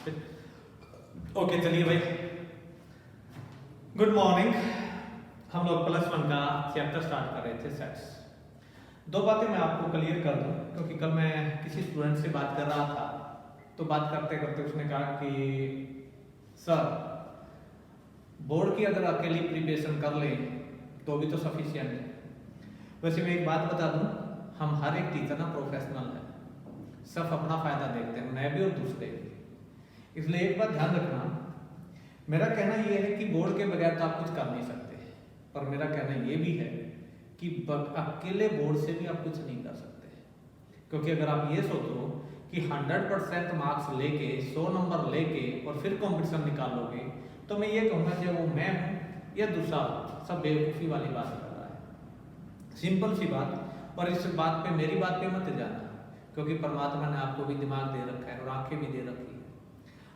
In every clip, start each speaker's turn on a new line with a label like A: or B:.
A: Okay चलिए भाई, good morning. हम लोग +1 का चैप्टर स्टार्ट कर रहे थे सेट्स। दो बातें मैं आपको क्लियर कर दूं, क्योंकि कल मैं किसी स्टूडेंट से बात कर रहा था, तो बात करते करते उसने कहा कि सर बोर्ड की अगर अकेली प्रिपरेशन कर लें तो भी तो सफिशिएंट है। वैसे मैं एक बात बता दूं, हम हर एक टीचर ना प्रोफेशनल है, सब अपना फायदा देखते हैं, मैं भी और दूसरे भी। इसलिए एक बात ध्यान रखना, मेरा कहना यह है कि बोर्ड के बगैर तो आप कुछ कर नहीं सकते, पर मेरा कहना यह भी है कि अकेले बोर्ड से भी आप कुछ नहीं कर सकते। क्योंकि अगर आप ये सोचो कि 100% मार्क्स लेके 100 नंबर लेके और फिर कंपटीशन निकालोगे, तो मैं ये कहूँगा कि वो मैं हूँ या दूसरा, सब बेवकूफ़ी वाली बात कर रहा है। सिंपल सी बात, और इस बात पे मेरी बात पे मत जाना, क्योंकि परमात्मा ने आपको भी दिमाग दे रखा है और आंखें भी दे रखी है।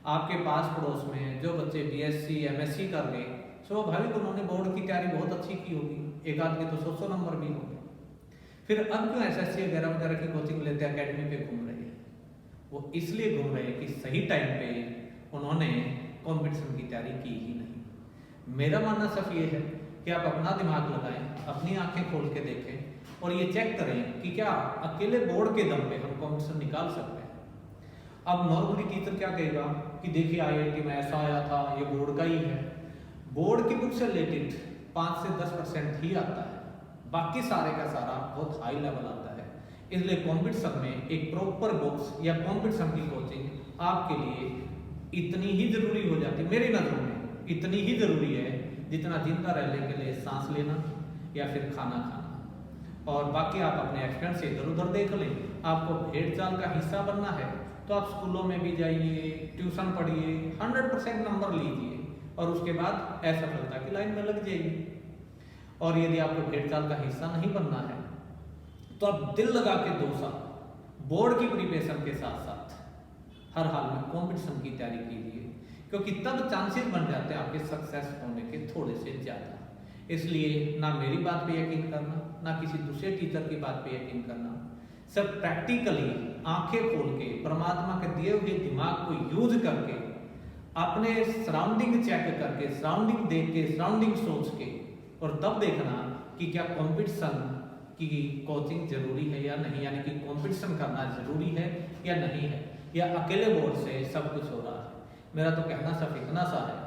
A: आपके पास पड़ोस में जो बच्चे BSc MSc कर गए, स्वाभाविक उन्होंने बोर्ड की तैयारी बहुत अच्छी की होगी, एक आध के तो 100 नंबर भी होंगे। फिर अब क्यों SSC वगैरह वगैरह की कोचिंग लेते हैं, अकेडमी पे घूम रहे हैं? वो इसलिए घूम रहे हैं कि सही टाइम पे उन्होंने कंपटीशन की तैयारी की ही नहीं। मेरा मानना सिर्फ ये है कि आप अपना दिमाग लगाएं, अपनी आंखें खोल के देखें और ये चेक करें कि क्या अकेले बोर्ड के दम पे हम कंपटीशन निकाल सकते हैं। अब नॉर्मली टीचर क्या कहेगा कि देखिए IIT में ऐसा आया था, ये बोर्ड का ही है। बोर्ड की बुक से रिलेटेड 5 से 10% ही आता है, बाकी सारे का सारा बहुत हाई लेवल आता है। इसलिए कंपटीशन में एक प्रॉपर बुक्स या कंपटीशन की कोचिंग आपके लिए इतनी ही जरूरी हो जाती है, मेरी नजरों में इतनी ही जरूरी है जितना जिंदा रहने के लिए सांस लेना या फिर खाना खाना। और बाकी आप अपने एक्सपेरियंस से इधर उधर देख लें। आपको भेड़ चाल का हिस्सा बनना है तो आप स्कूलों में भी जाइए, ट्यूशन पढ़िए, 100% नंबर लीजिए और उसके बाद असफलता की लाइन में लग जाइए। और यदि आपको भेड़ चाल का हिस्सा नहीं बनना है तो आप दिल लगा के 2 साल बोर्ड की प्रिपरेशन के साथ साथ हर हाल में कंपटीशन की तैयारी कीजिए, क्योंकि तब चांसेस बन जाते हैं आपके सक्सेस होने के थोड़े से ज़्यादा। इसलिए ना मेरी बात पे यकीन करना, ना किसी दूसरे टीचर की बात पे यकीन करना, सब प्रैक्टिकली आंखें खोल के परमात्मा के दिए हुए दिमाग को यूज करके, अपने सराउंडिंग चेक करके, सराउंडिंग देख के, सराउंडिंग सोच के, और तब देखना कि क्या कंपटीशन की कोचिंग जरूरी है या नहीं, यानी कि कंपटीशन करना जरूरी है या नहीं है, या अकेले बोर्ड से सब कुछ हो रहा है। मेरा तो कहना सिर्फ इतना सा है,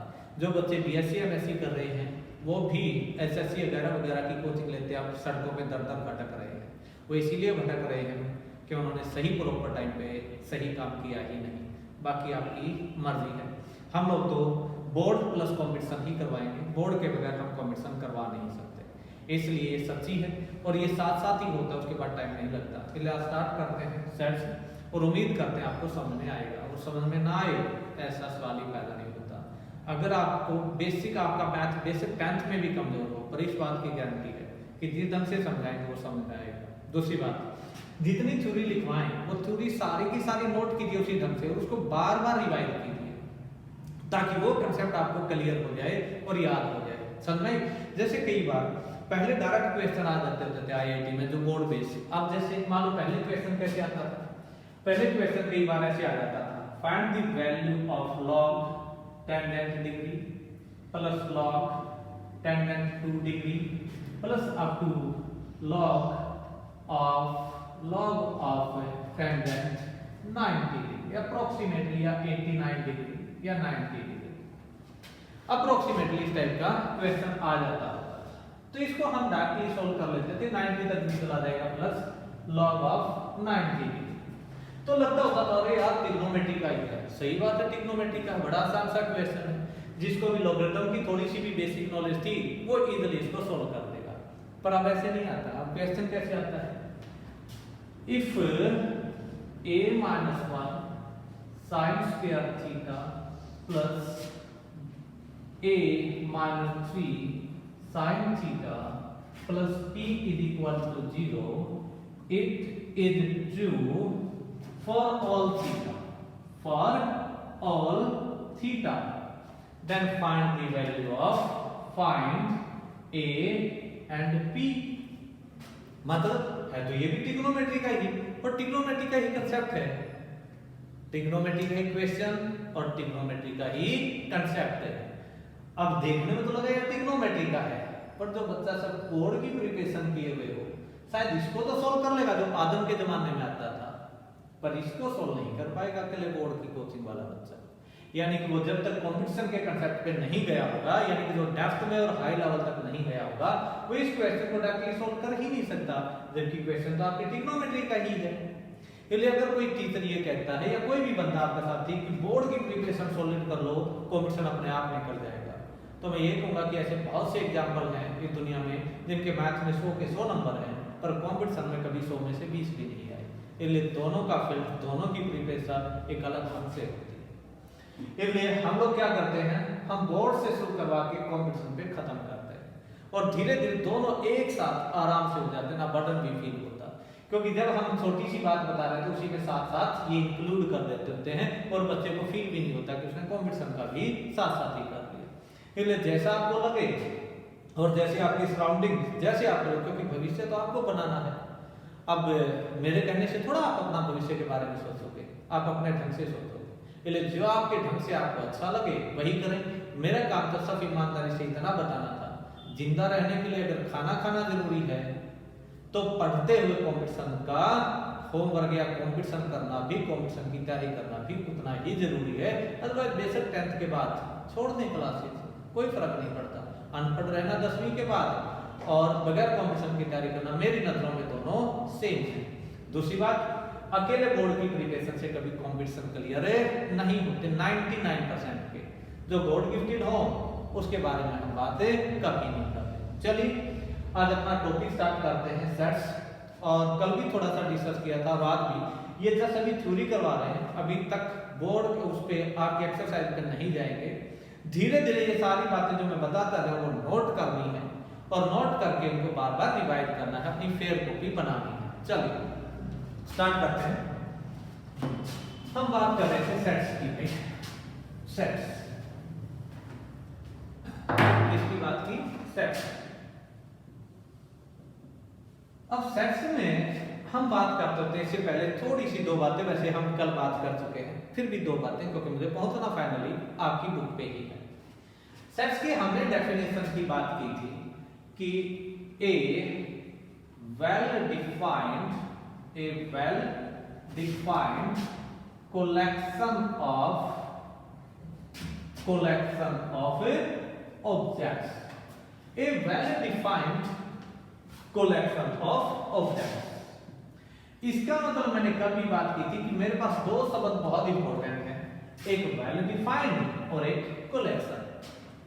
A: जो बच्चे BSc MSc कर रहे हैं वो भी SSC वगैरह वगैरह की कोचिंग लेते हैं, आप सड़कों पे दर दर भटक रहे हैं। वो इसीलिए भटक रहे हैं कि उन्होंने सही प्रॉपर टाइम पे सही काम किया ही नहीं। बाकी आपकी मर्जी है। हम लोग तो बोर्ड प्लस कंपटीशन ही करवाएंगे, बोर्ड के बगैर हम कंपटीशन करवा नहीं सकते। इसलिए ये सच्ची है और ये साथ साथ ही होता है, उसके बाद टाइम नहीं लगता। इसलिए आप स्टार्ट करते हैं सेट्स और उम्मीद करते हैं आपको समझ में आएगा, और समझ में ना आए ऐसा सवाल ही पैदा नहीं होता। अगर आपको बेसिक आपका मैथ बेसिक 10th में भी कमजोर हो, पर इस बात की गारंटी है कि जिस ढंग से समझाएंगे वो समझ में आएगा। दूसरी बात, जितनी थ्योरी लिखवाएं वो थ्योरी सारी की सारी नोट कीजिए उसी ढंग से और उसको बार बार रिवाइज कीजिए, ताकि वो कंसेप्ट आपको क्लियर हो जाए और याद हो जाए। समझ में? जैसे कई बार पहले डायरेक्ट क्वेश्चन आ जाते थे IIT में जो बोर्ड बेस्ड। अब जैसे मान लो पहले क्वेश्चन कैसे आता था, पहले क्वेश्चन कई बार ऐसे आ जाता था, find the value of log tangent degree plus log tangent 2 degree plus up to log of tangent 90 degree, approximately या 89 डिग्री या 90 डिग्री, अप्रोक्सीमेटली इस टाइप का क्वेश्चन आ जाता है। तो इसको हम डायरेक्टली सॉल्व कर लेते थे, 90 तक भी चला जाएगा प्लस log of 90 डिग्री। तो लगता होता था अरे यार ट्रिग्नोमेट्री का ही है। सही बात है, ट्रिग्नोमेट्री का बड़ा आसान सा क्वेश्चन है, जिसको भी लॉगरिथम की थोड़ी सी भी बेसिक नॉलेज थी वो इजीली इसको सॉल्व कर देगा। पर अब ऐसे नहीं आता। अब क्वेश्चन कैसे आता है, if a-1 sin square theta plus a-3 sin theta plus p is equal to 0, it is true for all theta, then find the value of find a and p। मतलब है तो ये भी ट्रिग्नोमेट्री का ही, और ट्रिग्नोमेट्री का ही concept है। Trigonometry का इक्वेशन और ट्रिग्नोमेट्री का ही कंसेप्ट है। अब देखने में तो लगा यार ट्रिग्नोमेट्री का है, पर जो बच्चा सब कोड की प्रिपरेशन किए हुए हो शायद इसको तो सॉल्व कर लेगा जो आदम के जमाने में आता था, पर इसको सॉल्व नहीं कर पाएगा अकेले बोर्ड की कोचिंग वाला बच्चा। यानी कि वो जब तक कंपटीशन के कंसेप्ट पे नहीं गया होगा, यानी कि जो डेप्थ में और हाई लेवल तक नहीं गया होगा, वो इस क्वेश्चन को डायरेक्टली सॉल्व कर ही नहीं सकता, जबकि क्वेश्चन तो आपके ट्रिग्नोमेट्री का ही है। इसलिए अगर कोई टीचर ये कहता है या कोई भी बंदा आपके साथ कि बोर्ड की प्रिपरेशन सॉलिड कर लो, कंपटीशन अपने आप में कर जाएगा, तो मैं ये कहूंगा कि ऐसे बहुत से एग्जाम्पल हैं इस दुनिया में जिनके मैथ्स में 100 के 100 नंबर हैं, पर कंपटीशन में कभी 100 में से 20 भी नहीं आए। इसलिए दोनों का फील्ड, दोनों की प्रिपरेशन एक अलग ढंग से होती है। इसलिए हम लोग क्या करते हैं, हम बोर्ड से शुरू करवा के कंपटीशन पे खत्म करते हैं और धीरे धीरे दोनों एक साथ आराम से हो जाते हैं, ना बर्डन भी फील होता। क्योंकि जब हम छोटी सी बात बता रहे थे उसी के साथ साथ ये इंक्लूड कर देते होते हैं और बच्चे को फील भी नहीं होता कि उसने कंपटीशन का भी साथ साथ ही कर लिया। इसलिए जैसा आपको लगे और जैसे आपकी सराउंडिंग जैसे आप करो, क्योंकि भविष्य तो आपको बनाना है। अब मेरे कहने से थोड़ा आप अपना भविष्य के बारे में सोचोगे, आप अपने ढंग से सोचोगे। इसलिए जो आपके ढंग से आपको अच्छा लगे वही करें। मेरा काम तो सब ईमानदारी से इतना बताना था, जिंदा रहने के लिए अगर खाना खाना जरूरी है तो पढ़ते हुए कंपटीशन का होमवर्क या कंपटीशन करना भी, कंपटीशन की तैयारी करना भी उतना ही जरूरी है। अदरवाइज बेशक 10th के बाद छोड़ दें क्लासेस, कोई फर्क नहीं पड़ता। अनपढ़ रहना 10वीं के बाद और बगैर कंपटीशन की तैयारी करना मेरी नजरों में दोनों सेम है। दूसरी बात, अकेले बोर्ड की प्रिपरेशन से कभी कंपटीशन क्लियर नहीं होते। 99% के जो बोर्ड गिफ्टेड हो उसके बारे में हम बातें कभी नहीं करते। चलिए आज अपना टॉपिक स्टार्ट करते हैं, सेट्स। और कल भी थोड़ा सा डिस्कस किया था, आज भी ये जस्ट अभी थ्योरी करवा रहे हैं, अभी तक बोर्ड के उस पे आपके एक्सरसाइज पे नहीं जाएंगे। धीरे धीरे ये सारी बातें जो मैं बताता रहा वो नोट करनी है और नोट करके उनको बार बार रिवाइज करना है, अपनी फेयर कॉपी बनानी है। चलिए स्टार्ट करते हैं। हम बात कर रहे थे सेट्स की। सेट्स किसकी बात की? सेट्स। अब सेट्स में हम बात करते थे, इससे पहले थोड़ी सी दो बातें, वैसे हम कल बात कर चुके हैं, फिर भी दो बातें क्योंकि मुझे पहुंचना फाइनली आपकी बुक पे ही है। सेट्स की हमने डेफिनेशन की बात की थी कि a well defined collection of objects, a well defined collection of objects। इसका मतलब मैंने कल भी बात की थी कि मेरे पास दो शब्द बहुत इंपॉर्टेंट हैं, एक वेल डिफाइंड और एक कलेक्शन।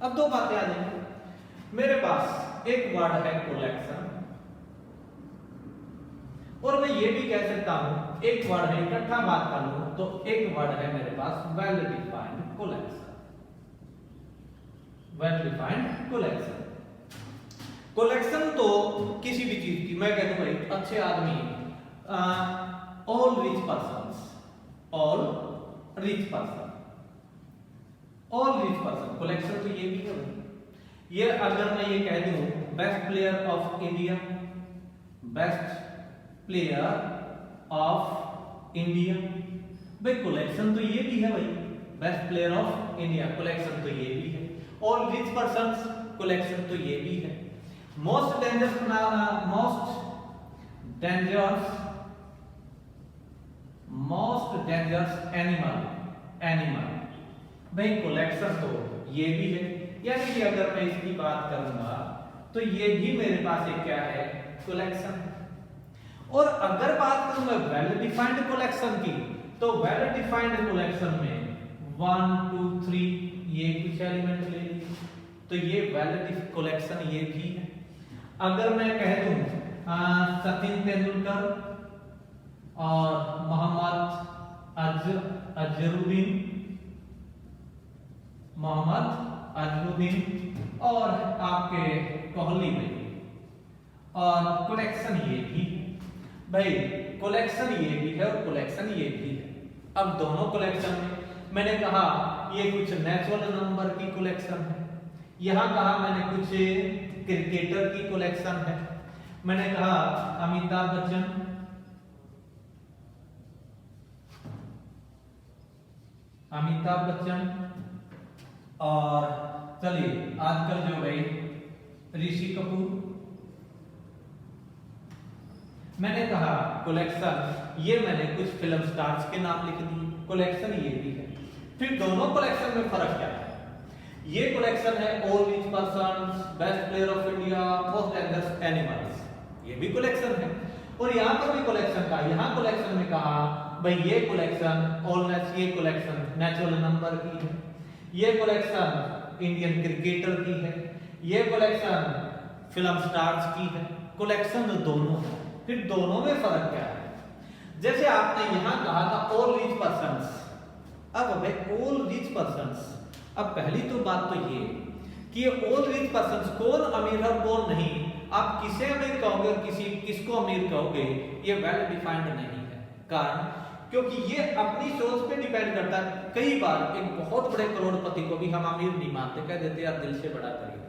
A: अब दो बातें आ जाएंगी। मेरे पास एक वर्ड है कलेक्शन, और मैं ये भी कह सकता हूं एक वर्ड है, इकट्ठा बात कर लूं तो एक वर्ड है मेरे पास well defined collection. Well defined collection. Collection तो किसी भी चीज की, मैं कहता हूं भाई अच्छे आदमी, all rich persons, all rich person, all rich person, collection तो ये भी है। ये अगर मैं ये कह दूं best player of India, best player of India, भाई कलेक्शन तो ये भी है भाई, best player of India collection तो ये भी है। ऑल रिच पर्सन्स कलेक्शन तो ये भी है। मोस्ट डेंजरस एनिमल भाई कलेक्शन तो ये भी है। यानी कि अगर मैं इसकी बात करूंगा तो ये भी मेरे पास एक क्या है, कलेक्शन। और अगर बात करूं मैं वेल डिफाइंड कलेक्शन की, तो वेल डिफाइंड कलेक्शन में 1 2 3 ये कुछ एलिमेंट ले लीजिए, तो ये वेल डिफाइंड कलेक्शन ये भी है। अगर मैं कह दूं सचिन तेंदुलकर और मोहम्मद अजहरुद्दीन और आपके कोहली में, और कलेक्शन ये भी भाई, कलेक्शन ये भी है और कलेक्शन ये भी है। अब दोनों कलेक्शन में मैंने कहा ये कुछ नेचुरल नंबर की कलेक्शन है, यहां कहा मैंने कुछ क्रिकेटर की कलेक्शन है, मैंने कहा अमिताभ बच्चन अमिताभ बच्चन और चलिए आजकल जो भाई ऋषि कपूर। मैंने कहा कलेक्शन, ये मैंने कुछ फिल्म स्टार्स के नाम लिख दिए, कलेक्शन ये भी है। फिर दोनों कलेक्शन में फर्क क्या है? ये कलेक्शन है all rich persons, best player of India, most dangerous animals, ये भी कलेक्शन है। और यहाँ पर भी कलेक्शन का, यहाँ कलेक्शन में कहा भाई ये कलेक्शन ऑलनेस, ये कलेक्शन नेचुरल नंबर की है, ये कलेक्शन इंडियन क्रिकेटर की है, ये कलेक्शन फिल्म स्टार्स की है। कलेक्शन दोनों है। फिर दोनों में फर्क क्या है? जैसे आपने यहां कहा था ऑल रिच पर्सन्स, अब भाई ऑल रिच पर्सन्स, अब पहली तो बात तो ये कि ऑल रिच पर्सन्स कौन अमीर है और कौन नहीं, आप किसे अमीर कहोगे और किसको अमीर कहोगे, ये वेल डिफाइंड नहीं है। कारण क्योंकि ये अपनी सोच पे डिपेंड करता है। कई बार एक बहुत बड़े करोड़पति को भी हम अमीर नहीं मानते, कह देते यार दिल से बड़ा करिए,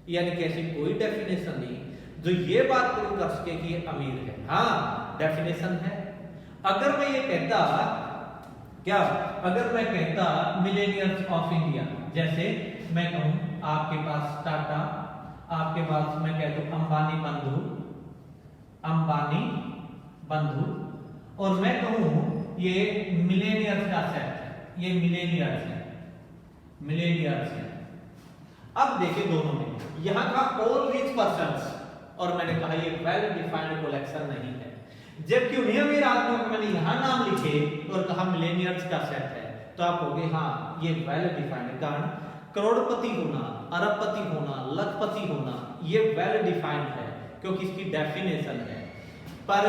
A: यानी कि ऐसी कोई डेफिनेशन नहीं जो ये बात प्रूव कर सके कि ये अमीर है। हाँ डेफिनेशन है। अगर मैं ये कहता, क्या अगर मैं कहता मिलेनियर्स ऑफ इंडिया, जैसे मैं कहूं आपके पास टाटा, आपके पास मैं कह दूं अंबानी बंधु, और मैं कहूं ये मिलेनियर्स का सेट है, ये मिलेनियर्स है। अब देखिए दोनों में, यहां का ऑल रिच पर्सन्स और मैंने कहा ये वेल डिफाइंड कलेक्शन नहीं है। जबकि उन्हीं अमीर आदमियों को मैंने यहां नाम लिखे और कहा मिलेनियर्स का सेट है, तो आप कहोगे हाँ ये वेल डिफाइंड। कारण करोड़पति होना, अरबपति होना, लखपति होना ये वेल डिफाइंड है क्योंकि इसकी डेफिनेशन है, पर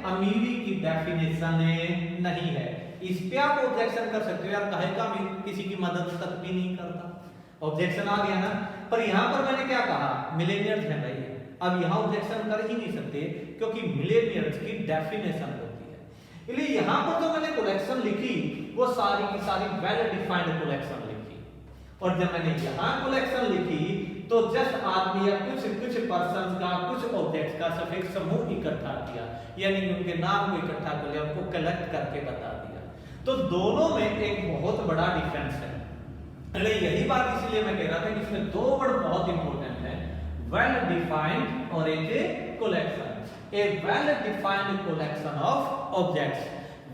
A: अमीरी की डेफिनेशन नहीं है। इस पे आप ऑब्जेक्शन कर सकते हो, यार काहे का अमीर किसी की मदद तक भी नहीं करता, ऑब्जेक्शन आ गया ना। पर यहां पर मैंने क्या कहा, मिलेनियर्स है भाई, अब यहां ऑब्जेक्शन कर ही नहीं सकते क्योंकि मिलेनियर्स की डेफिनेशन होती है। इसलिए यहां पर जो मैंने कलेक्शन लिखी वो सारी की सारी वेल डिफाइंड कलेक्शन लिखी, और जब मैंने यहां कलेक्शन लिखी तो जस्ट आदमी या कुछ पर्सन का, कुछ ऑब्जेक्ट्स का सिर्फ एक समूह इकट्ठा किया, यानी उनके नाम को इकट्ठा कर लिया, उनको कलेक्ट करके बता दिया। तो दोनों में एक बहुत बड़ा डिफरेंस है। यही बात इसलिए मैं कह रहा था कि इसमें दो वर्ड बहुत इंपॉर्टेंट है, वेल डिफाइंड और एक collection. A well defined collection of objects,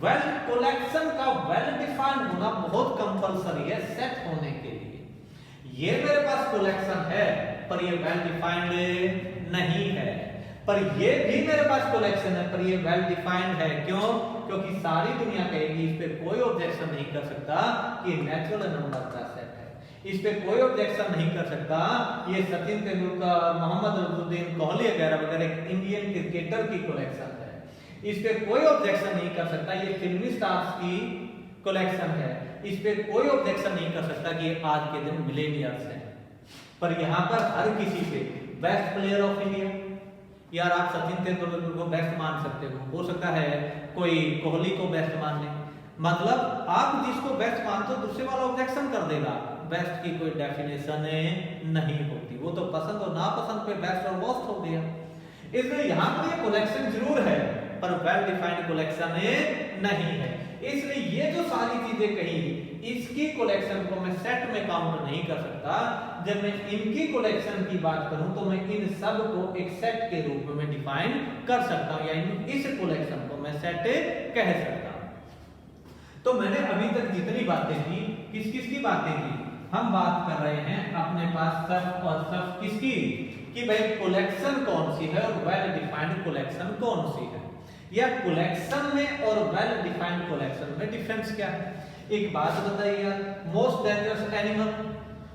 A: well collection का वेल डिफाइंड होना बहुत कंपलसरी है सेट होने के लिए। ये मेरे पास कलेक्शन है पर ये वेल डिफाइंड नहीं है, पर ये भी मेरे पास कलेक्शन है पर ये वेल डिफाइंड है। क्यों? क्योंकि सारी दुनिया कहेगी, इस पे कोई ऑब्जेक्शन नहीं कर सकता कि नेचुरल नंबर का सेट है, इस पे कोई ऑब्जेक्शन नहीं कर सकता ये सचिन तेंदुलकर, मोहम्मद अजहरुद्दीन, कोहली वगैरह एक इंडियन क्रिकेटर की कलेक्शन है, इस पे कोई ऑब्जेक्शन नहीं कर सकता ये फिल्मी स्टार्स की कलेक्शन है, इस पे कोई ऑब्जेक्शन नहीं कर सकता कि ये आज के दिन मिलेनियर्स है। पर यहाँ पर हर किसी पे बेस्ट प्लेयर ऑफ इंडिया, यार आप सचिन तेंदुलकर को बेस्ट मान सकते हो सकता है कोई कोहली को बेस्ट मान ले, मतलब आप जिसको बेस्ट मानते हो दूसरे वाला ऑब्जेक्शन कर देगा। बेस्ट की कोई डेफिनेशन नहीं होती, वो तो पसंद और नापसंद पे बेस्ट और वर्स्ट हो गया। इसलिए यहाँ पर ये कलेक्शन जरूर है पर वेल डिफाइंड कलेक्शन नहीं है। इसलिए ये जो सारी चीजें कही इसकी कलेक्शन को मैं सेट में काउंट नहीं कर सकता। जब मैं इनकी कलेक्शन की बात करूं तो मैं इन सब को एक सेट के रूप में डिफाइन कर सकता हूं, या इस कलेक्शन को मैं सेट कह सकता हूं। तो मैंने अभी तक जितनी बातें की, किस की बातें की, हम बात कर रहे हैं अपने पास सब और सब किसकी, कि भाई कलेक्शन कौन सी है और वेल डिफाइंड कलेक्शन कौन सी है, या कलेक्शन में और वेल डिफाइंड कलेक्शन में डिफरेंस क्या है। एक बात बताइए यार, मोस्ट डेंजरस एनिमल,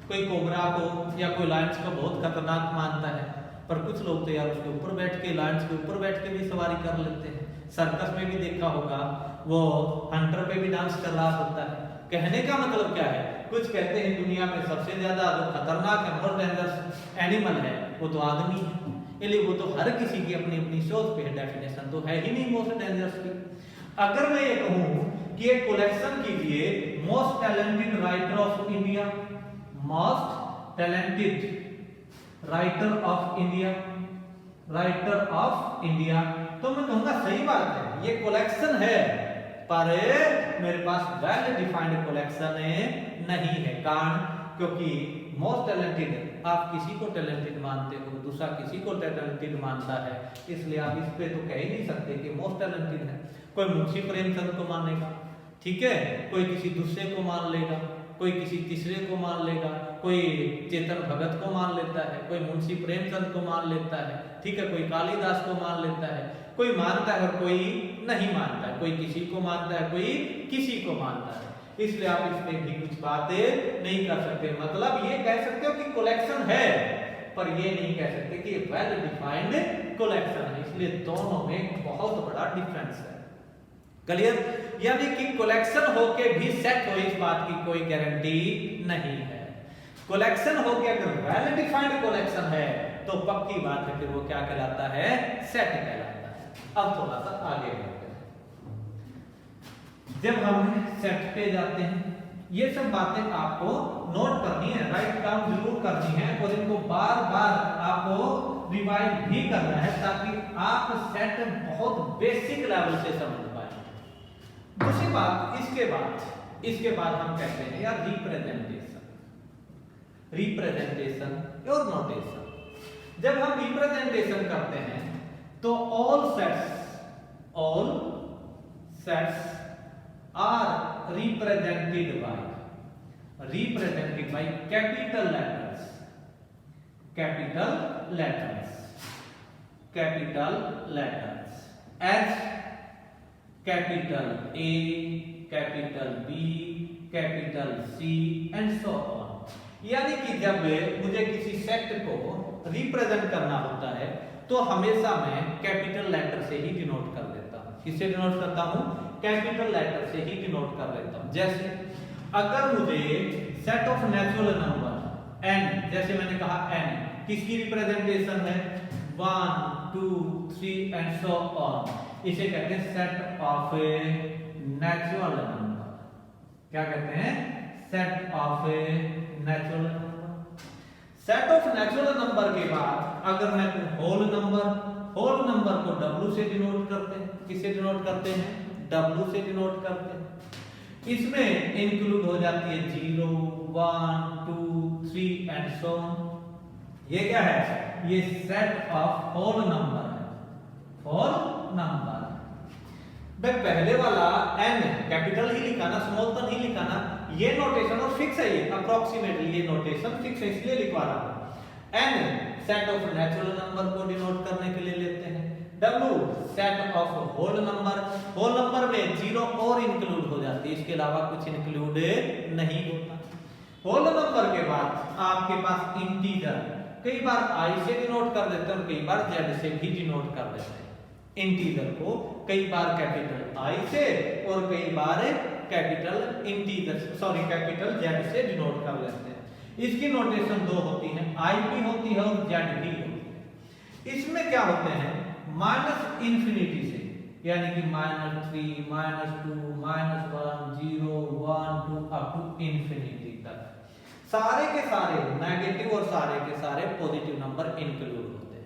A: कोई कोबरा को या कोई लायंस को बहुत खतरनाक मानता है, पर कुछ लोग तो यार उसके ऊपर बैठ के, लायंस के ऊपर बैठ के भी सवारी कर लेते हैं। सर्कस में भी देखा होगा वो हंटर पे भी डांस कर रहा होता है। कहने का मतलब क्या है, कुछ कहते हैं दुनिया में सबसे ज्यादा जो खतरनाक है, मोस्ट डेंजरस एनिमल है वो तो आदमी है। इसलिए वो तो हर किसी की अपनी अपनी सोच पे है, डेफिनेशन तो है ही नहीं मोस्ट डेंजरस की। अगर मैं ये कहूं कि एक कलेक्शन कीजिए most talented writer of India, most talented writer of India, writer of India, तो मैं कहूंगा सही बात है, ये कलेक्शन है पर मेरे पास वेल डिफाइंड कलेक्शन नहीं है। कारण क्योंकि मोस्ट टैलेंटेड, आप किसी को टैलेंटेड मानते हो, दूसरा किसी को टैलेंटेड मानता है, इसलिए आप इस पे तो कह ही नहीं सकते कि मोस्ट टैलेंटेड है। कोई मुंशी प्रेमचंद को मानेगा, ठीक है, कोई किसी दूसरे को मान लेगा, कोई किसी तीसरे को मान लेगा, कोई चेतन भगत को मान लेता है, कोई मुंशी प्रेमचंद को मान लेता है, ठीक है, कोई कालिदास को मान लेता है, कोई मानता है और कोई नहीं मानता है, कोई किसी को मानता है, कोई किसी को मानता है। इसलिए आप इसमें भी कुछ बातें नहीं कर सकते। मतलब ये कह सकते हो कि कलेक्शन है, पर ये नहीं कह सकते कि वेल डिफाइंड कलेक्शन है। इसलिए दोनों में बहुत बड़ा डिफरेंस है। क्लियर? यानी कि कलेक्शन होके भी सेट हो, इस बात की कोई गारंटी नहीं है। कलेक्शन होके अगर वेल डिफाइंड कलेक्शन है तो पक्की बात है, फिर वो क्या कहलाता है? सेट कहलाता है। अब थोड़ा सा आगे बढ़ते हैं। जब हम सेट पे जाते हैं, ये सब बातें आपको नोट करनी है, राइट डाउन जरूर करनी है, और इनको बार बार आपको रिवाइज भी करना है ताकि आप सेट बहुत बेसिक लेवल से समझ पाए। दूसरी बात, इसके बाद हम कहते हैं यार रिप्रेजेंटेशन और नोटेशन। जब हम रिप्रेजेंटेशन करते हैं तो all sets are represented by capital letters as capital A, capital B, capital C and so on. यानी कि जब मुझे किसी सेट को रिप्रेजेंट करना होता है तो हमेशा मैं कैपिटल लेटर से ही डिनोट कर देता हूं। किससे डिनोट करता हूं? कैपिटल लेटर से ही डिनोट कर देता हूं। जैसे अगर मुझे set of natural number n, जैसे मैंने कहा n किसकी रिप्रेजेंटेशन है? 1, 2, 3 एंड सो ऑन, इसे कहते हैं सेट ऑफ नेचुरल नंबर। क्या कहते हैं? Set of natural number. Set of natural number के बाद अगर मैं होल नंबर को W से डिनोट करते हैं। किससे डिनोट करते हैं? W से डिनोट करते हैं। इसमें इंक्लूड हो जाती है 0, 1, 2, 3 एंड सो ऑन। ये क्या है? ये सेट ऑफ होल नंबर है, होल नंबर। भाई पहले वाला n कैपिटल ही लिखा ना, स्मॉल तो नहीं लिखा ना, ये नोटेशन और फिक्स है, ये अप्रोक्सीमेटली ये नोटेशन फिक्स है, इसलिए लिखवा रहा हूं। n set of natural number को डिनोट करने के लिए लेते हैं। W set of whole number में 0 और इंक्लूड हो जाती है, इसके अलावा कुछ इंक्लूड नहीं होता। होल नंबर के बाद आपके पास इंटीजर, कई बार I से डिनोट कर देते हैं और कई बार Z से भी डिनोट कर देते हैं। इंटीजर को कई बार कैपिटल I से और कई बार कैपिटल Z से डिनोट कर लेते हैं। इसकी नोटेशन दो होती है, I भी होती है और Z भी होती है। इसमें क्या होते हैं? माइनस इंफिनिटी से, यानी कि -3, -2, -1, 0, 1, 2 अप टू इंफिनिटी तक सारे के सारे नेगेटिव और सारे के सारे पॉजिटिव नंबर इंक्लूड होते हैं।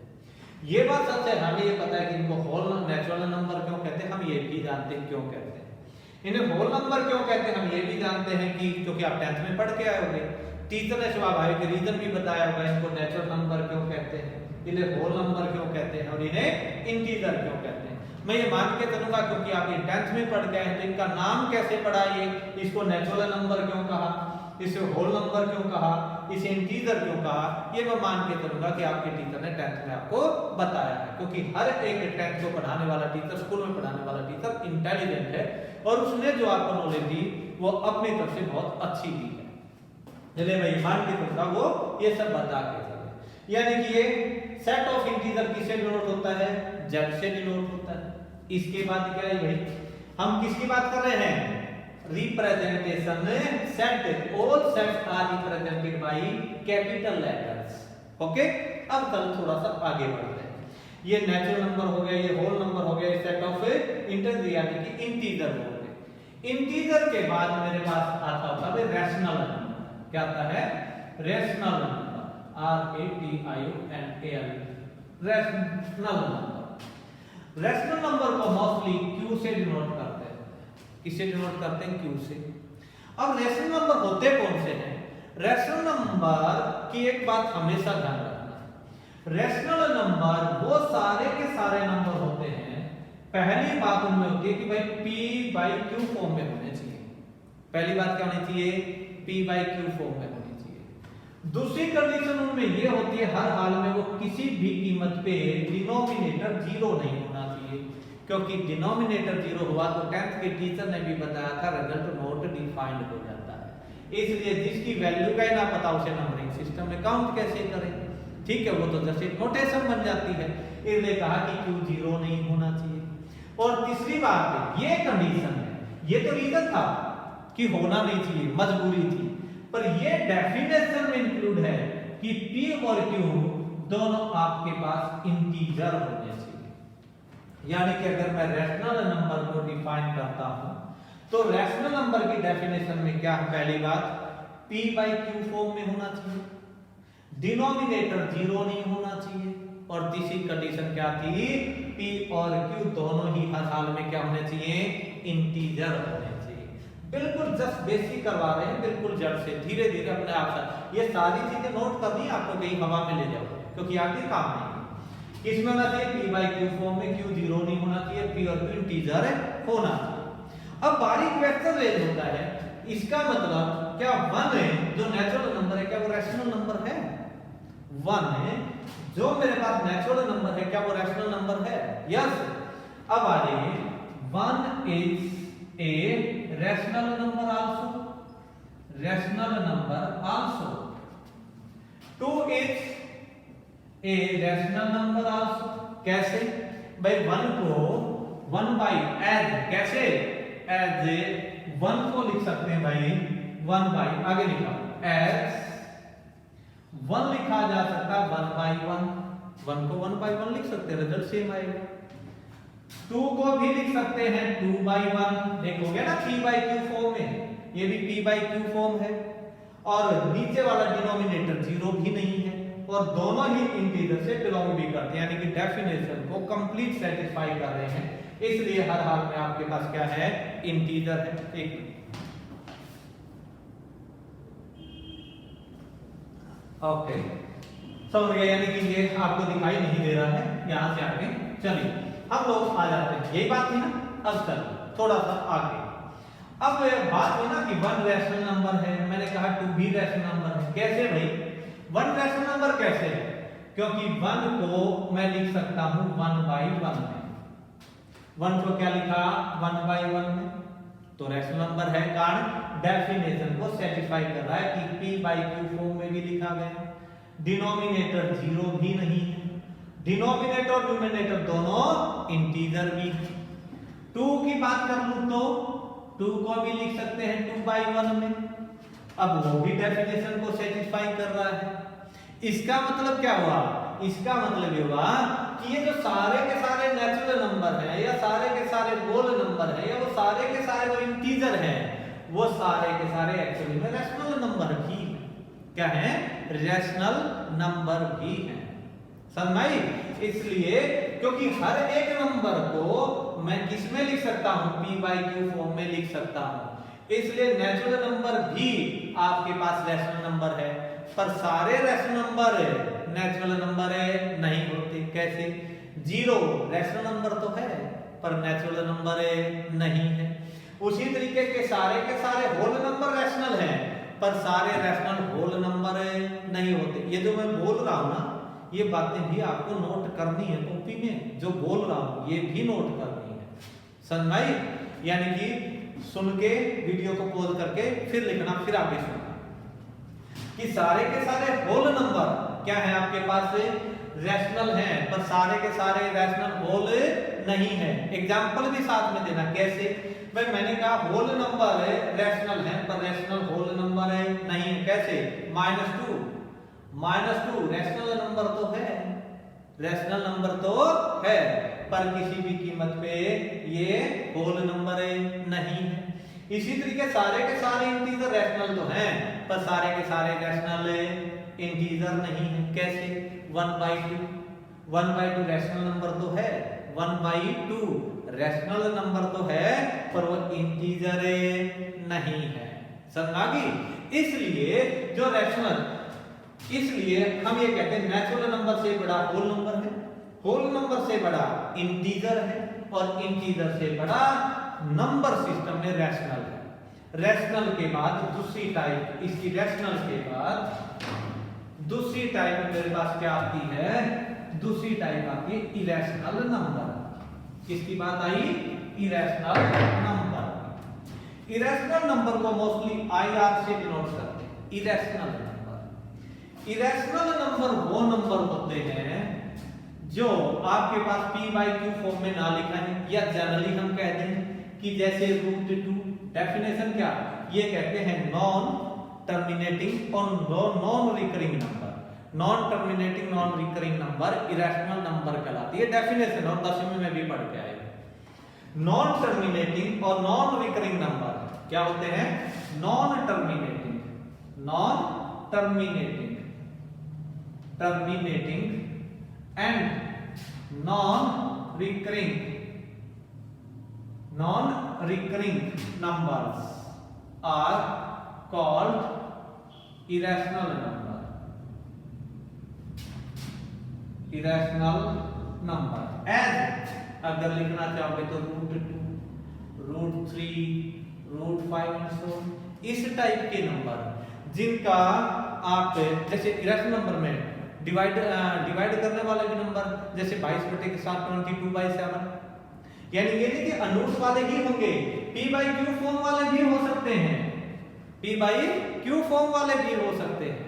A: ये बात सच है, हमें ये पता है कि इनको होल नेचुरल नंबर क्यों कहते हैं, हम ये भी जानते हैं क्यों कहते हैं। इन्हें होल नंबर क्यों कहते हैं, हम ये भी जानते हैं कि क्योंकि आप 10th में पढ़ के आए होंगे, टीचर ने स्वाभाविक रीजन भी बताया होगा इनको नेचुरल नंबर क्यों कहते हैं, इन्हें होल नंबर क्यों कहते हैं और इन्हें इंटीजर क्यों कहते हैं। मैं ये मान के चलूंगा क्योंकि आप ये 10th में पढ़ गए हैं तो इनका नाम कैसे पढ़ा, ये इसको नेचुरल नंबर क्यों कहा, इसे होल नंबर क्यों कहा, इसे इंटीजर क्यों कहा, ये मैं मान के चलूंगा कि आपके टीचर ने 10th में आपको बताया है। क्योंकि हर एक 10th को पढ़ाने वाला टीचर, स्कूल में पढ़ाने वाला टीचर इंटेलिजेंट है और उसने जो आपको नॉलेज दी वो अपनी तरफ से बहुत अच्छी दी है, चलिए मैं मान के चलूंगा वो ये सब बता के चले। यानी कि ये सेट ऑफ इंटीजर किससे डिनोट होता है? Z से डिनोट होता है। इसके बाद क्या है भाई, हम किसकी बात कर रहे हैं? Representation set, all sets are represented by capital letters. Okay, अब कल थोड़ा सा आगे बढ़ते हैं। ये नेचुरल नंबर हो गया, ये होल नंबर हो गया, सेट ऑफ इंटीजर यानी कि इंटीजर हो गए। इंटीजर के बाद मेरे पास आता होता है रैशनल नंबर। क्या आता है? Rational number, RATIONAL, rational number. Rational number को मोस्टली Q से डिनोट करते हैं। किससे डिनोट करते हैं? क्यू से। अब रैशनल नंबर होते कौन से हैं? रैशनल नंबर की एक बात हमेशा ध्यान रखना, रैशनल नंबर वो सारे के सारे नंबर होते हैं, पहली बात उनमें होती है कि भाई p बाई क्यू फॉर्म में होने चाहिए। पहली बात क्या होनी चाहिए? p बाई क्यू फॉर्म में होनी चाहिए। दूसरी कंडीशन उनमें ये होती है हर हाल में वो किसी भी कीमत पे डिनोमिनेटर जीरो नहीं होना चाहिए, क्योंकि डिनोमिनेटर जीरो हुआ तो 10th के टीचर ने भी बताया था रिजल्ट नॉट डिफाइंड हो जाता है। इसलिए जिसकी वैल्यू का ही ना पता उसे नंबरिंग सिस्टम में काउंट कैसे करें? ठीक है, वो तो जैसे नोटेशन बन जाती है। इसलिए कहा कि क्यू जीरो नहीं होना चाहिए। और तीसरी बात है, ये कंडीशन है, ये तो रीजन था कि होना नहीं चाहिए, मजबूरी थी, पर ये डेफिनेशन में इंक्लूड है कि p और q दोनों आपके पास इंटीजर होने चाहिए। यानी कि अगर मैं रैशनल नंबर को डिफाइन करता हूं तो रैशनल नंबर की डेफिनेशन में क्या है? पहली बात p बाई क्यू फॉर्म में होना चाहिए, डिनोमिनेटर जीरो नहीं होना चाहिए, और तीसरी कंडीशन क्या थी? p और q दोनों ही हर हाल में क्या होने चाहिए? इंटीजर होने चाहिए। बिल्कुल जस्ट बेसिक करवा रहे हैं, बिल्कुल जड़ से, धीरे धीरे अपने आप से। ये सारी चीजें नोट करनी है आपको, कहीं हवा में ले जाओ, क्योंकि आगे काम नहीं है। किसमें होना चाहिए? p बाई क्यू फॉर्म में, q जीरो नहीं होना चाहिए, p और q इंटीजर होना चाहिए। अब बारीक क्वेश्चन रेज होता है, इसका मतलब क्या 1 है जो नेचुरल नंबर है, क्या वो रैशनल नंबर है? 1 है जो मेरे पास नेचुरल नंबर है, क्या वो रैशनल नंबर है? यस। अब आ जाइए, 1 is a rational number also, rational number also. 2 is a rational number also. कैसे भाई? 1 को 1 बाई एज, कैसे? एज ए 1 को लिख सकते हैं भाई 1 बाई, आगे लिखा एज 1 लिखा जा सकता है 1 बाई 1, 1 को 1 बाई 1 लिख सकते हैं, रिजल्ट सेम आएगा। 2 को भी लिख सकते हैं 2 बाई 1, देखोगे ना p बाई क्यू फॉर्म में, ये भी p बाई क्यू फॉर्म है, और नीचे वाला डिनोमिनेटर जीरो भी नहीं है, और दोनों ही इंटीजर से बिलोंग भी करते हैं, यानी कि डेफिनेशन को कंप्लीट सेटिस्फाई कर रहे हैं। इसलिए हर हाल में आपके पास क्या है? इंटीजर है। एक ओके, समझ गए? यानी कि ये आपको दिखाई नहीं दे रहा है। यहां से आगे चलिए हम लोग आ जाते हैं, यही बात थी ना। अब चलिए थोड़ा सा आगे। अब बात हुई ना कि 1 रैशनल नंबर है, मैंने कहा 2 भी रैशनल नंबर है। कैसे भाई 1 रैशनल नंबर कैसे है? क्योंकि 1 को मैं लिख सकता हूं 1 बाई 1 में। 1 को क्या लिखा? 1 बाई 1 में, तो रैशनल नंबर है, कारण डेफिनेशन को सेटिस्फाई कर रहा है कि p बाई क्यू फॉर्म में भी लिखा गया। डिनोमिनेटर जीरो भी नहीं है, डिनोमिनेटर और न्यूमरेटर दोनों इंटीजर भी है। 2 की बात कर लूं तो 2 को भी लिख सकते हैं 2 बाई 1 में, अब वो भी डेफिनेशन को सेटिस्फाई कर रहा है। इसका मतलब क्या हुआ? इसका मतलब ये हुआ कि ये जो सारे के सारे नेचुरल नंबर हैं, या सारे के सारे होल नंबर हैं, या वो सारे के सारे वो इंटीजर हैं, वो सारे के सारे एक्चुअली में रैशनल नंबर भी क्या है? रैशनल नंबर भी हैं। समझ आई? इसलिए क्योंकि हर एक नंबर को मैं किस में लिख सकता हूं? p बाई क्यू फॉर्म में लिख सकता हूं। इसलिए नेचुरल नंबर भी आपके पास रैशनल नंबर है, पर सारे रैशनल नंबर नेचुरल नंबर नहीं होते। कैसे? जीरो रैशनल नंबर तो है पर नेचुरल नंबर नहीं है। उसी तरीके के सारे होल नंबर रैशनल हैं, पर सारे रैशनल होल नंबर नहीं होते। ये जो मैं बोल रहा हूं ना, ये बातें भी आपको नोट करनी है कॉपी में, जो बोल रहा हूं ये भी नोट करनी है। समझ आई? यानी कि सुन के वीडियो को पॉज करके फिर लिखना, फिर आगे सुनना कि सारे के सारे होल नंबर क्या है आपके पास? रैशनल हैं, पर सारे के सारे रैशनल होल नहीं है। एग्जांपल भी साथ में देना। कैसे भाई? मैंने कहा होल नंबर रैशनल है पर रैशनल होल नंबर नहीं है। कैसे? -2 रैशनल नंबर तो है, रैशनल नंबर तो है, पर किसी भी कीमत पे ये होल नंबर नहीं है। इसी तरीके सारे के सारे इंटीजर रैशनल तो हैं, पर सारे के सारे रैशनल इंटीजर नहीं है। कैसे? 1/2 रैशनल नंबर तो है, 1/2 रैशनल नंबर तो है पर वो इंटीजर नहीं है। समझ आ गई? इसलिए जो रैशनल, इसलिए हम ये कहते हैं नेचुरल नंबर से बड़ा होल नंबर है, होल नंबर से बड़ा इंटीजर है और इंटीजर से बड़ा नंबर सिस्टम में रैशनल है। रैशनल के बाद दूसरी टाइप, इसकी रैशनल के बाद दूसरी टाइप मेरे पास क्या आती है? दूसरी टाइप आती है इरेशनल नंबर। किसकी बात आई? Irrational number. इरेशनल नंबर को मोस्टली IR से डिनोट करते हैं, इरेशनल नंबर। इरेशनल नंबर वो नंबर होते हैं जो आपके पास p/q फॉर्म में ना लिखा है, या जनरली हम कहते हैं कि जैसे √2, डेफिनेशन क्या? ये कहते हैं नॉन टर्मिनेटिंग और non recurring number. Non terminating non recurring number irrational number कहलाती है। डेफिनेशन और 10वीं में भी पढ़ के आए। नॉन टर्मिनेटिंग और नॉन रिकरिंग नंबर क्या होते हैं? Non terminating and non recurring numbers are called irrational number. Irrational number as अगर लिखना चाहोगे तो √2, √3, √5 एंड सो इस टाइप के नंबर जिनका आप जैसे इरेशनल नंबर में डिवाइड करने वाले भी नंबर, जैसे 22/7 22/7, यानी ये नहीं कि अनरूट वाले ही होंगे, p/q फॉर्म वाले भी हो सकते हैं, p/q फॉर्म वाले भी हो सकते हैं।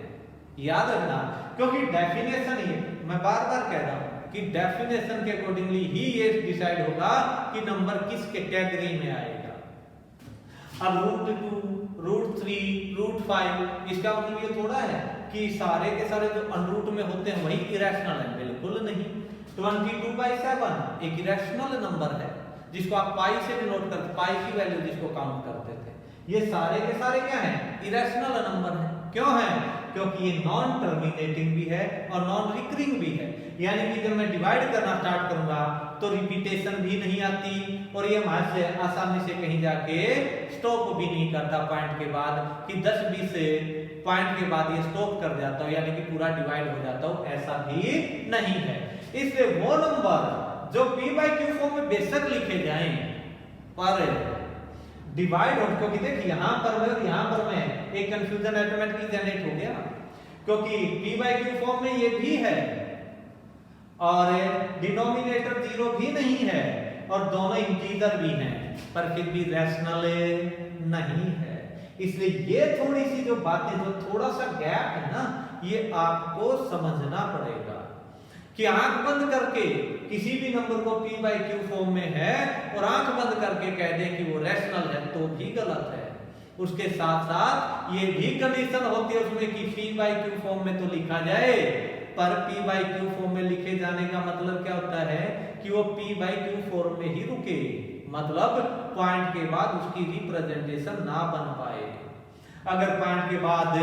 A: याद रखना, क्योंकि डेफिनेशन ये मैं बार बार कह रहा हूं कि डेफिनेशन के अकॉर्डिंगली ही ये डिसाइड होगा कि नंबर किस कैटेगरी में आएगा। अब √2, √3, √5 इसका मतलब ये थोड़ा है कि सारे के सारे जो अनरूट में होते हैं वही इरेशनल है, बिल्कुल नहीं। 22/7 एक इरेशनल नंबर है जिसको आप पाई से डिनोट करते, पाई की वैल्यू जिसको काउंट करते थे। ये सारे के सारे क्या हैं? इरेशनल नंबर है। क्यों है? क्योंकि ये नॉन टर्मिनेटिंग भी है और नॉन रिकरिंग भी है, यानी कि जब मैं डिवाइड करना स्टार्ट करूंगा तो रिपीटेशन भी नहीं आती और ये वहां से आसानी से कहीं जाके स्टॉप भी नहीं करता पॉइंट के बाद कि 10-20 से पॉइंट के बाद ये स्टॉप कर जाता हो, यानी कि पूरा डिवाइड हो जाता हो, ऐसा भी नहीं है। इसलिए वो नंबर जो p/q फॉर्म में बेशक लिखे जाएं पर डिवाइड हो, क्योंकि देखिए यहां पर मैं और यहां पर मैं एक कंफ्यूजन ऑटोमेटिकली जनरेट हो गया, क्योंकि p/q फॉर्म में ये भी है और डिनोमिनेटर 0 भी नहीं है और दोनों इंटीजर भी हैं, पर फिर भी रैशनल नहीं है। इसलिए ये थोड़ी सी जो बातें, जो थोड़ा सा गैप है ना, ये आपको समझना पड़ेगा कि आंख बंद करके किसी भी नंबर को p/q फॉर्म में है और आंख बंद करके कह दें कि वो रैशनल है तो भी गलत है। उसके साथ साथ ये भी कंडीशन होती है उसमें कि p/q फॉर्म में तो लिखा जाए, पर p/q फॉर्म में लिखे जाने का मतलब क्या होता है कि वो p/q फॉर्म में ही रुके, मतलब पॉइंट के बाद उसकी रिप्रेजेंटेशन ना बन पाए। अगर पॉइंट के बाद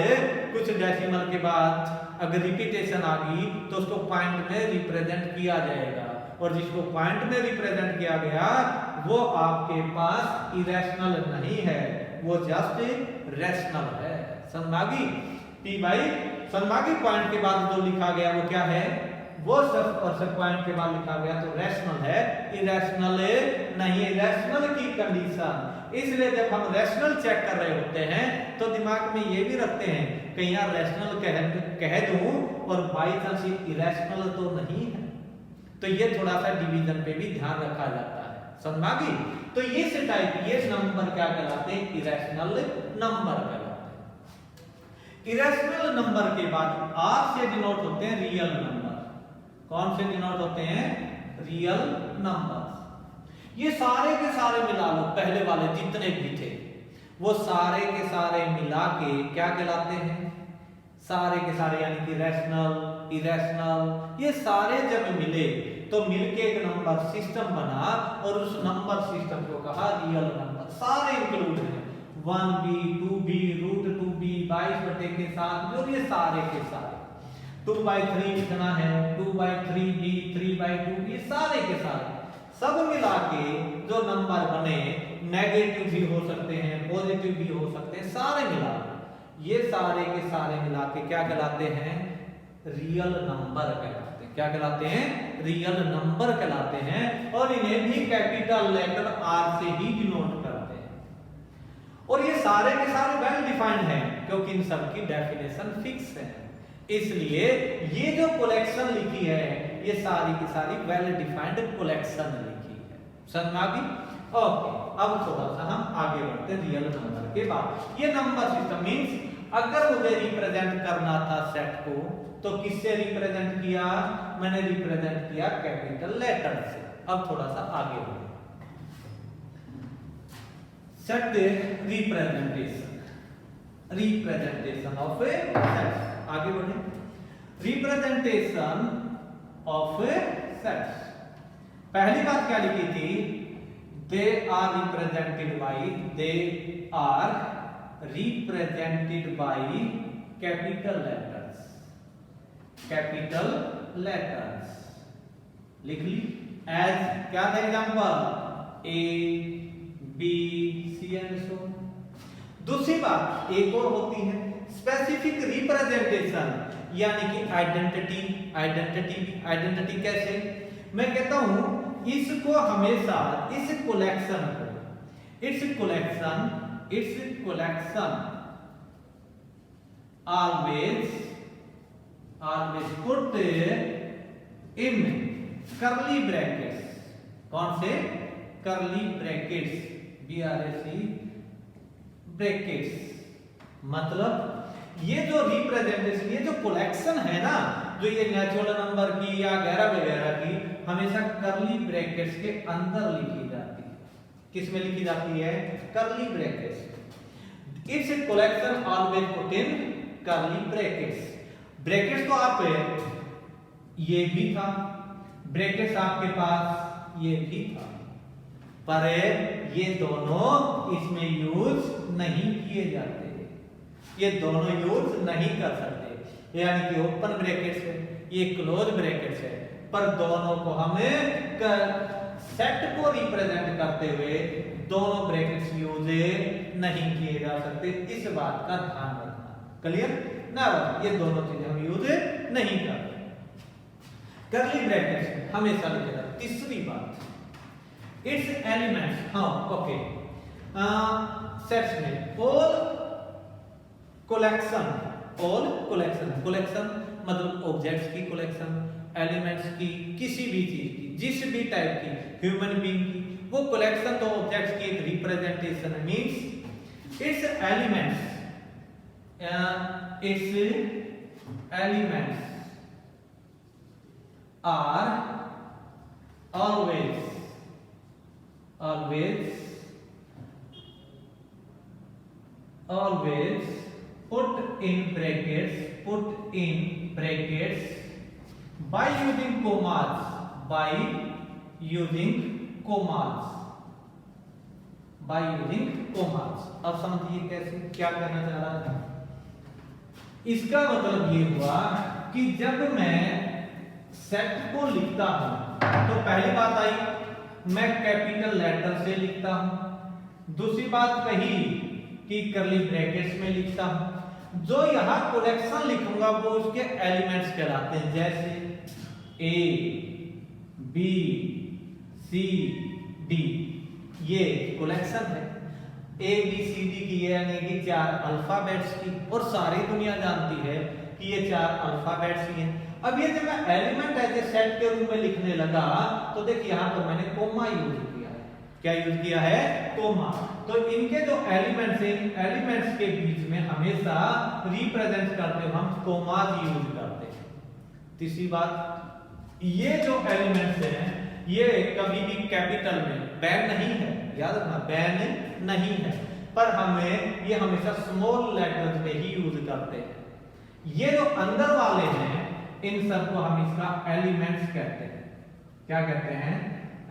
A: कुछ डेसिमल के बाद अगर रिपीटेशन आ गई तो उसको पॉइंट में रिप्रेजेंट किया जाएगा, और जिसको पॉइंट में रिप्रेजेंट किया गया वो आपके पास इरेशनल नहीं है, वो जस्ट रैशनल है। समझागी समझागी पॉइंट के बाद जो लिखा गया वो क्या है? वो सब पॉइंट के बाद लिखा गया तो रैशनल है, इरेशनल नहीं। रैशनल की कंडीशन, इसलिए जब हम रैशनल चेक कर रहे होते हैं तो दिमाग में ये भी रखते हैं कहीं यार रैशनल कह दूं और बाई चांस इरेशनल तो नहीं है, तो ये थोड़ा सा डिवीजन पे भी ध्यान रखा जाता है। समझ गई? तो ये टाइप ये नंबर क्या कहलाते हैं? इरेशनल नंबर कहलाते हैं। इरेशनल नंबर के बाद आर से डिनोट होते हैं रियल नंबर। कौन से डिनोट होते हैं? Real number. ये सारे के सारे मिला लो, पहले वाले जितने भी थे वो सारे के सारे मिला के क्या कहलाते हैं? सारे के सारे, यानी कि रैशनल, इरेशनल, ये सारे जब मिले तो मिलके एक नंबर सिस्टम बना और उस नंबर सिस्टम को कहा रियल नंबर। सारे इंक्लूड हैं, 1b, 2b, √2b, 22/7 और ये सारे के सारे। 2/3 लिखना है, 2/3b, 3/2, ये सारे के सारे सब मिला के जो नंबर बने, नेगेटिव भी हो सकते हैं, पॉजिटिव भी हो सकते हैं, सारे मिला ये सारे के सारे मिला के क्या कहलाते हैं? रियल नंबर कहलाते हैं। क्या कहलाते हैं? रियल नंबर कहलाते हैं। और इन्हें भी कैपिटल लेटर आर से ही डिनोट करते हैं। और ये सारे के सारे वेल डिफाइंड हैं क्योंकि इन सब की डेफिनेशन फिक्स है। इसलिए ये जो कलेक्शन लिखी है ये सारी की सारी वेल डिफाइंड कलेक्शन लिखी है। समझ में आ गई? ओके, अब थोड़ा सा हम आगे बढ़ते हैं रियल नंबर के बाद। ये नंबर सिस्टम मींस अगर मुझे रिप्रेजेंट करना था सेट को तो किससे रिप्रेजेंट किया? मैंने रिप्रेजेंट किया कैपिटल लेटर से। अब थोड़ा सा आगे बढ़े। Set representation of a set. आगे बढ़े। Representation of a set. पहली बात क्या लिखी थी? They are represented by capital letters. लिख ली। एज क्या था example? A B C and so. दूसरी बात एक और होती है स्पेसिफिक रिप्रेजेंटेशन, यानी कि आइडेंटिटी कैसे? मैं कहता हूं इसको हमेशा इस collection always put in curly brackets। कौन से? curly brackets, brackets. मतलब ये जो रिप्रेजेंटेशन, ये जो कलेक्शन है ना, जो ये नेचुरल नंबर की या वगैरह की हमेशा कर्ली ब्रैकेट्स के अंदर लिखी जाती है। किस में लिखी जाती है? Curly brackets. It's collection always put in curly brackets. Brackets तो आप ये भी था, ब्रैकेट्स आपके पास ये भी था, पर ये दोनों इसमें यूज नहीं किए जाते। ये दोनों यूज नहीं कर सकते, यानी कि ओपन ब्रैकेट्स है, ये क्लोज ब्रैकेट्स है, पर दोनों को हमें सेट को रिप्रेजेंट करते हुए दोनों ब्रैकेट्स यूज नहीं किए जा सकते। इस बात का ध्यान रखना। क्लियर ना? ये दोनों चीजें हम यूज नहीं करते। कर्ली ब्रैकेट्स हमेशा लिखे जाते। तीसरी बात, इट्स एलिमेंट्स। हाँ ओके, सेट्स में ऑल कलेक्शन मतलब ऑब्जेक्ट्स की कलेक्शन, एलिमेंट्स की, किसी भी चीज की, जिस भी टाइप की, ह्यूमन बीइंग की, वो कलेक्शन तो ऑब्जेक्ट्स की एक representation means its elements are always put in brackets by using commas, अब समझिए कैसे, क्या कहना चाह रहा था? इसका मतलब ये हुआ कि जब मैं सेट को लिखता हूं तो पहली बात आई मैं कैपिटल लेटर से लिखता हूं, दूसरी बात कही कि कर्ली ब्रैकेट्स में लिखता हूं। जो यहां कलेक्शन लिखूंगा वो उसके एलिमेंट्स कहलाते हैं, जैसे ए बी सी डी, ये कलेक्शन है। ए बी सी डी की यानी कि 4 अल्फाबेट्स की, और सारी दुनिया जानती है कि ये 4 अल्फाबेट्स ही हैं। अब ये जब मैं एलिमेंट एज ए सेट के रूप में लिखने लगा तो देखिए यहां पर मैंने कोमा यूज किया है। क्या यूज किया है? कोमा। तो इनके जो एलिमेंट्स हैं, एलिमेंट्स के बीच में हमेशा रिप्रेजेंट करते हुए हम कोमाज यूज करते हैं। तीसरी बात, ये जो एलिमेंट्स हैं ये कभी भी कैपिटल में बैन नहीं है, याद रखना बैन नहीं है, पर हमें ये हमेशा स्मॉल लेटर्स में ही यूज करते हैं। ये जो अंदर वाले हैं इन सबको हम इसका एलिमेंट्स कहते हैं। क्या कहते हैं?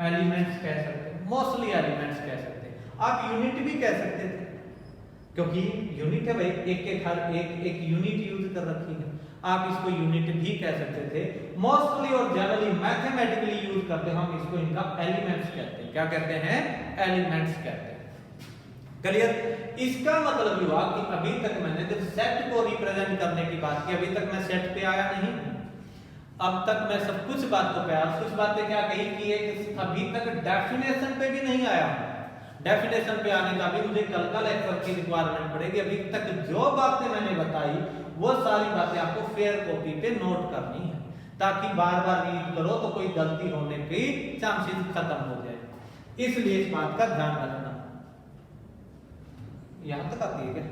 A: एलिमेंट्स कह सकते हैं, मोस्टली एलिमेंट्स कह सकते हैं। आप यूनिट भी कह सकते थे क्योंकि यूनिट है भाई, एक यूनिट यूज कर रखी है। आप इसको यूनिट भी कह सकते थे। मोस्टली और जनरली मैथमेटिकली यूज करते हम इसको इनका एलिमेंट्स कहते हैं। क्या कहते हैं? एलिमेंट्स कहते हैं। क्लियर? इसका मतलब हुआ कि अभी तक मैंने जब सेट को रिप्रेजेंट करने की बात की, अभी तक मैं सेट पे आया नहीं, अब तक मैं सब कुछ बातों पे आया। कुछ बातें क्या कही कि एक अभी तक डेफिनेशन पे भी नहीं आया। डेफिनेशन पे आने का भी मुझे कल लेक्चर की रिक्वायरमेंट पड़ेगी। अभी तक जो बातें मैंने बताई वो सारी बातें आपको फेयर कॉपी पे नोट करनी है, ताकि बार बार रीड करो तो कोई गलती होने की चांसेस खत्म हो जाए। इसलिए इस बात का ध्यान रखना। यहां तक आती है क्या?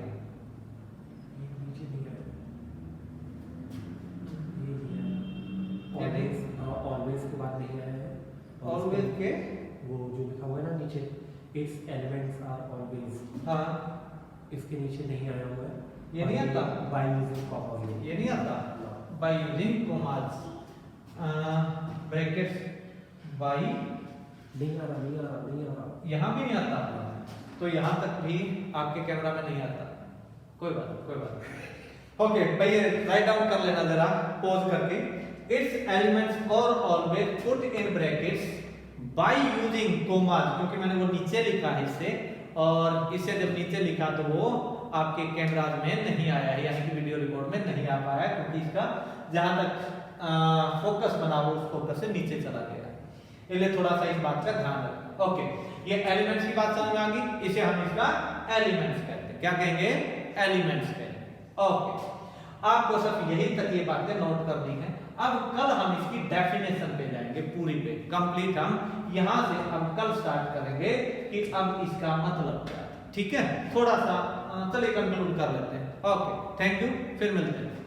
B: ऑलवेज के बाद नहीं आया है।
A: ऑलवेज के
B: वो जो लिखा हुआ है ना नीचे, इट्स एलिमेंट्स आर ऑलवेज,
A: हाँ
B: इसके नीचे नहीं आया हुआ है।
A: ये नहीं आता
B: बाय यूजिंग कॉमा,
A: ये नहीं आता by using commas, brackets by
B: नहीं आ रहा।
A: यहाँ भी नहीं आता, तो यहाँ तक भी आपके कैमरा में नहीं आता। कोई बात ओके भाई, राइट डाउन कर लेना जरा पॉज करके। इट्स एलिमेंट्स और always put in brackets bye using commas, क्योंकि मैंने वो नीचे लिखा है इससे, और इसे जब नीचे लिखा तो वो आपके कैमरा में नहीं आया है, यानी कि वीडियो रिकॉर्ड में नहीं आ पाया, क्योंकि इसका जहां तक फोकस बना वो उस फोकस से नीचे चला गया। इसलिए थोड़ा सा इस बात का ध्यान रखें। ओके, ये एलिमेंट्स की बात समझ में आ गई। इसे हम इसका एलिमेंट्स कहते हैं। क्या कहेंगे? एलिमेंट्स कहेंगे। ओके, आपको सब यही तक ये बातें नोट करनी है। अब कल हम इसकी डेफिनेशन पे जाएंगे, पूरी पे कंप्लीट। हम यहां से अब कल स्टार्ट करेंगे कि अब इसका मतलब क्या है। ठीक है, थोड़ा सा चलिए कंक्लूड कर लेते हैं। ओके, थैंक यू, फिर मिलते हैं।